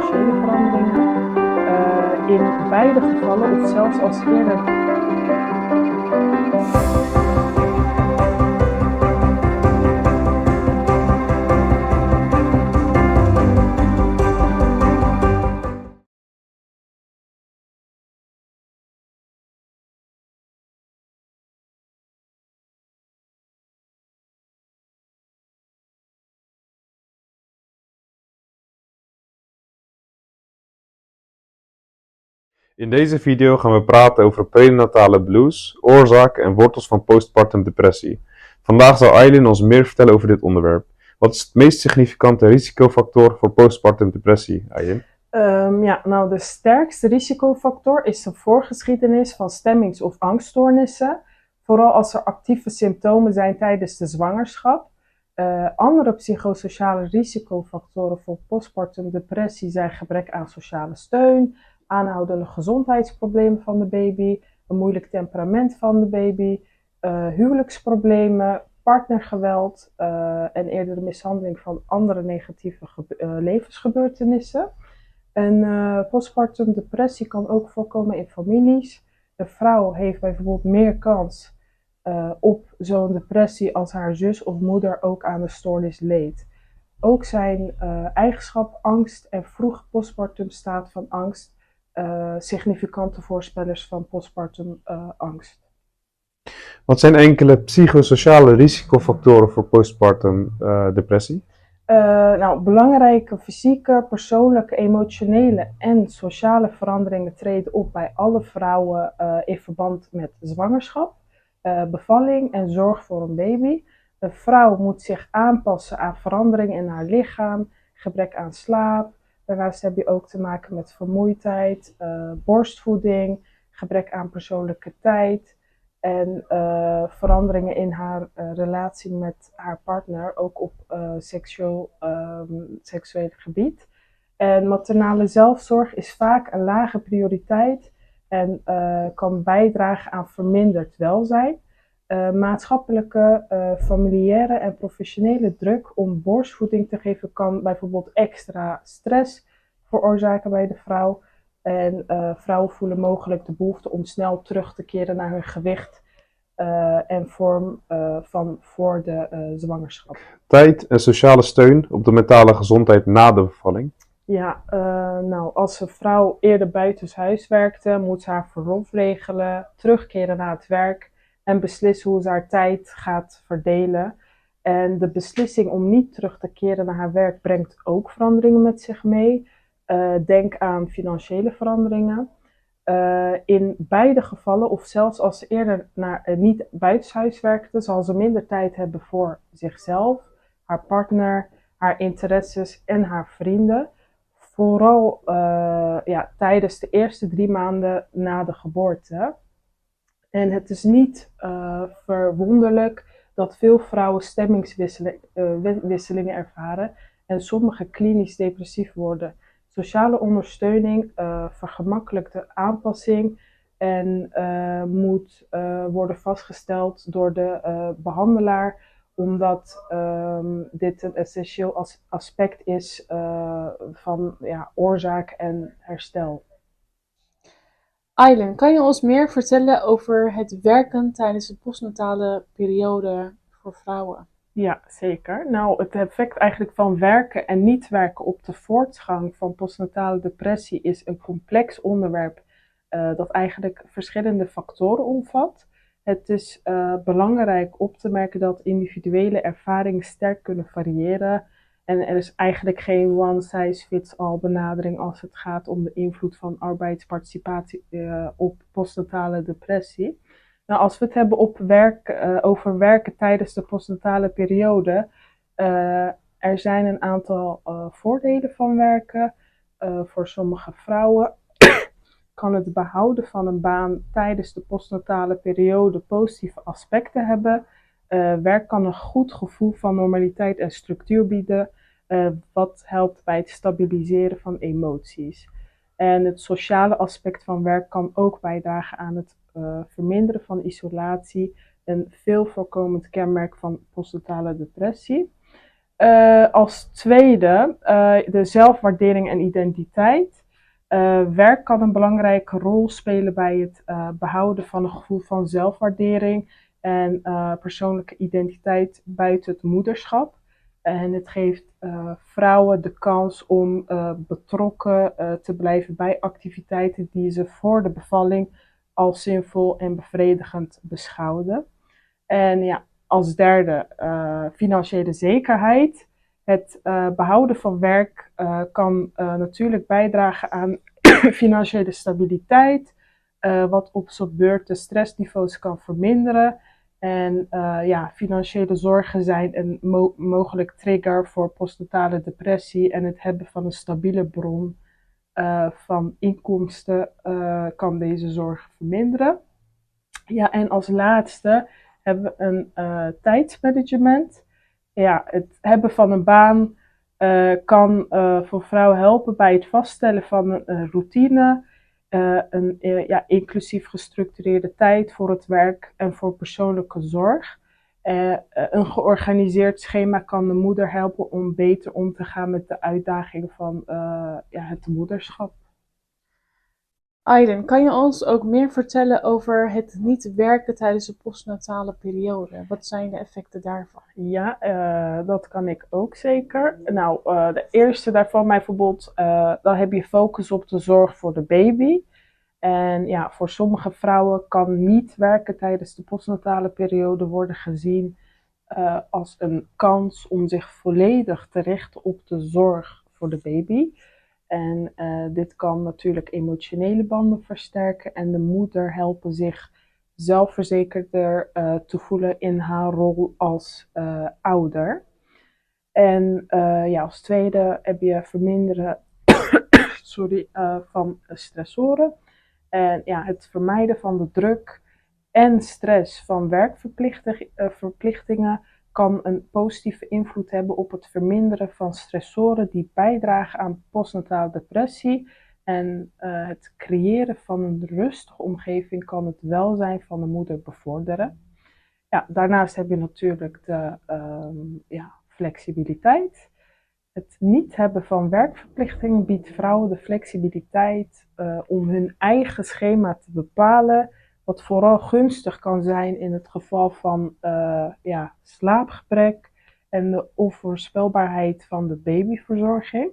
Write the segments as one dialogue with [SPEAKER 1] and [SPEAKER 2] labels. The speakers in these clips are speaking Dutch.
[SPEAKER 1] financiële veranderingen. In beide gevallen, of zelfs als eerder.
[SPEAKER 2] In deze video gaan we praten over prenatale blues, oorzaken en wortels van postpartum depressie. Vandaag zal Aylin ons meer vertellen over dit onderwerp. Wat is het meest significante risicofactor voor postpartum depressie, Aylin?
[SPEAKER 1] De sterkste risicofactor is de voorgeschiedenis van stemmings- of angststoornissen, vooral als er actieve symptomen zijn tijdens de zwangerschap. Andere psychosociale risicofactoren voor postpartum depressie zijn gebrek aan sociale steun, aanhoudende gezondheidsproblemen van de baby, een moeilijk temperament van de baby, huwelijksproblemen, partnergeweld en eerder de mishandeling van andere negatieve levensgebeurtenissen. En postpartum depressie kan ook voorkomen in families. De vrouw heeft bijvoorbeeld meer kans op zo'n depressie als haar zus of moeder ook aan de stoornis leed. Ook zijn eigenschap, angst en vroege postpartum staat van angst significante voorspellers van postpartum angst.
[SPEAKER 2] Wat zijn enkele psychosociale risicofactoren voor postpartum depressie?
[SPEAKER 1] Belangrijke fysieke, persoonlijke, emotionele en sociale veranderingen treden op bij alle vrouwen in verband met zwangerschap, bevalling en zorg voor een baby. Een vrouw moet zich aanpassen aan veranderingen in haar lichaam, gebrek aan slaap. Daarnaast heb je ook te maken met vermoeidheid, borstvoeding, gebrek aan persoonlijke tijd en veranderingen in haar relatie met haar partner, ook op seksueel gebied. En maternale zelfzorg is vaak een lage prioriteit en kan bijdragen aan verminderd welzijn. Maatschappelijke, familiaire en professionele druk om borstvoeding te geven kan bijvoorbeeld extra stress veroorzaken bij de vrouw. En vrouwen voelen mogelijk de behoefte om snel terug te keren naar hun gewicht en vorm van voor de zwangerschap.
[SPEAKER 2] Tijd en sociale steun op de mentale gezondheid na de bevalling.
[SPEAKER 1] Ja, als een vrouw eerder buitenshuis werkte, moet ze haar verlof regelen, terugkeren naar het werk en beslissen hoe ze haar tijd gaat verdelen. En de beslissing om niet terug te keren naar haar werk brengt ook veranderingen met zich mee. Denk aan financiële veranderingen. In beide gevallen, of zelfs als ze eerder niet buitenshuis werkte, zal ze minder tijd hebben voor zichzelf, haar partner, haar interesses en haar vrienden. Vooral tijdens de eerste 3 maanden na de geboorte. En het is niet verwonderlijk dat veel vrouwen stemmingswisselingen ervaren en sommigen klinisch depressief worden. Sociale ondersteuning vergemakkelijkt de aanpassing en moet worden vastgesteld door de behandelaar, omdat dit een essentieel aspect is van oorzaak en herstel.
[SPEAKER 3] Aylin, kan je ons meer vertellen over het werken tijdens de postnatale periode voor vrouwen?
[SPEAKER 1] Ja, zeker. Het effect eigenlijk van werken en niet werken op de voortgang van postnatale depressie is een complex onderwerp dat eigenlijk verschillende factoren omvat. Het is belangrijk op te merken dat individuele ervaringen sterk kunnen variëren. En er is eigenlijk geen one-size-fits-all benadering als het gaat om de invloed van arbeidsparticipatie op postnatale depressie. Als we het hebben over werken tijdens de postnatale periode, er zijn een aantal voordelen van werken. Voor sommige vrouwen kan het behouden van een baan tijdens de postnatale periode positieve aspecten hebben. Werk kan een goed gevoel van normaliteit en structuur bieden, wat helpt bij het stabiliseren van emoties. En het sociale aspect van werk kan ook bijdragen aan het verminderen van isolatie, een veel voorkomend kenmerk van postnatale depressie. Als tweede, de zelfwaardering en identiteit. Werk kan een belangrijke rol spelen bij het behouden van een gevoel van zelfwaardering en persoonlijke identiteit buiten het moederschap. En het geeft vrouwen de kans om betrokken te blijven bij activiteiten die ze voor de bevalling als zinvol en bevredigend beschouwden. En ja, als derde, financiële zekerheid. Het behouden van werk kan natuurlijk bijdragen aan financiële stabiliteit, wat op zo'n beurt de stressniveaus kan verminderen. En ja, financiële zorgen zijn een mogelijk trigger voor postnatale depressie en het hebben van een stabiele bron van inkomsten kan deze zorgen verminderen. Ja, en als laatste hebben we een tijdsmanagement. Ja, het hebben van een baan kan voor vrouwen helpen bij het vaststellen van een routine, ja, inclusief gestructureerde tijd voor het werk en voor persoonlijke zorg. Een georganiseerd schema kan de moeder helpen om beter om te gaan met de uitdagingen van ja, het moederschap.
[SPEAKER 3] Aylin, kan je ons ook meer vertellen over het niet werken tijdens de postnatale periode? Wat zijn de effecten daarvan?
[SPEAKER 1] Ja, dat kan ik ook zeker. Nou, de eerste daarvan bijvoorbeeld, dan heb je focus op de zorg voor de baby. En ja, voor sommige vrouwen kan niet werken tijdens de postnatale periode worden gezien als een kans om zich volledig te richten op de zorg voor de baby. En dit kan natuurlijk emotionele banden versterken en de moeder helpen zich zelfverzekerder te voelen in haar rol als ouder. En ja, als tweede heb je verminderen van stressoren. En ja, het vermijden van de druk en stress van werkverplichtingen kan een positieve invloed hebben op het verminderen van stressoren die bijdragen aan postnatale depressie. En het creëren van een rustige omgeving kan het welzijn van de moeder bevorderen. Ja, daarnaast heb je natuurlijk de ja, flexibiliteit. Het niet hebben van werkverplichtingen biedt vrouwen de flexibiliteit om hun eigen schema te bepalen, wat vooral gunstig kan zijn in het geval van ja, slaapgebrek en de onvoorspelbaarheid van de babyverzorging.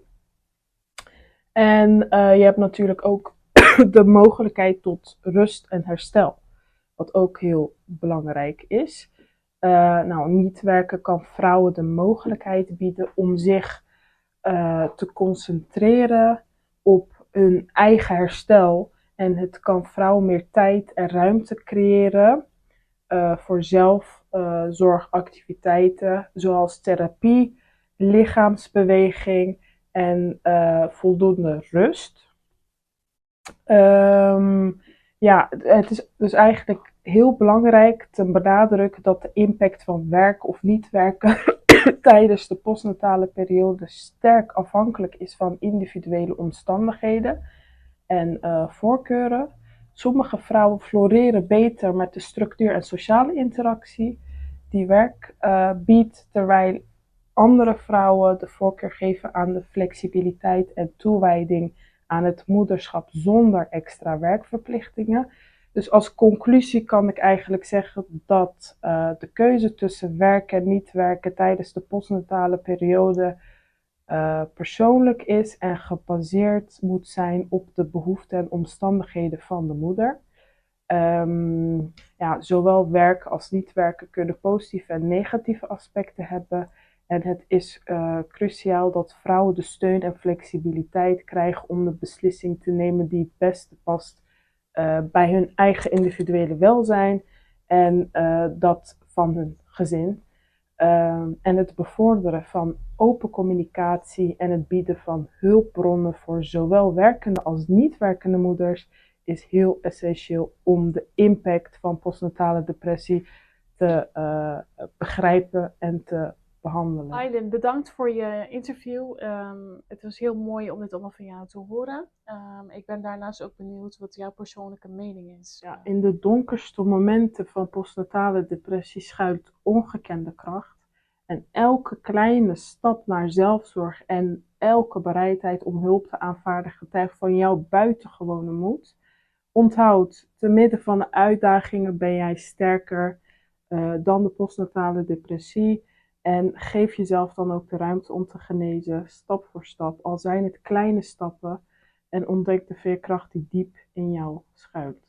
[SPEAKER 1] En je hebt natuurlijk ook de mogelijkheid tot rust en herstel, wat ook heel belangrijk is. Nou, niet werken kan vrouwen de mogelijkheid bieden om zich te concentreren op hun eigen herstel. En het kan vrouwen meer tijd en ruimte creëren voor zelfzorgactiviteiten zoals therapie, lichaamsbeweging en voldoende rust. Ja, het is dus eigenlijk heel belangrijk te benadrukken dat de impact van werk of niet werken tijdens de postnatale periode sterk afhankelijk is van individuele omstandigheden en voorkeuren. Sommige vrouwen floreren beter met de structuur en sociale interactie die werk biedt, terwijl andere vrouwen de voorkeur geven aan de flexibiliteit en toewijding aan het moederschap zonder extra werkverplichtingen. Dus als conclusie kan ik eigenlijk zeggen dat de keuze tussen werken en niet werken tijdens de postnatale periode persoonlijk is en gebaseerd moet zijn op de behoeften en omstandigheden van de moeder. Ja, zowel werken als niet werken kunnen positieve en negatieve aspecten hebben. En het is cruciaal dat vrouwen de steun en flexibiliteit krijgen om de beslissing te nemen die het beste past bij hun eigen individuele welzijn en dat van hun gezin. En het bevorderen van open communicatie en het bieden van hulpbronnen voor zowel werkende als niet werkende moeders is heel essentieel om de impact van postnatale depressie te begrijpen en te behandelen.
[SPEAKER 3] Aylin, bedankt voor je interview. Het was heel mooi om dit allemaal van jou te horen. Ik ben daarnaast ook benieuwd wat jouw persoonlijke mening is.
[SPEAKER 1] Ja, in de donkerste momenten van postnatale depressie schuilt ongekende kracht. En elke kleine stap naar zelfzorg en elke bereidheid om hulp te aanvaarden getuigt van jouw buitengewone moed. Onthoud, te midden van de uitdagingen ben jij sterker dan de postnatale depressie. En geef jezelf dan ook de ruimte om te genezen, stap voor stap. Al zijn het kleine stappen. En ontdek de veerkracht die diep in jou schuilt.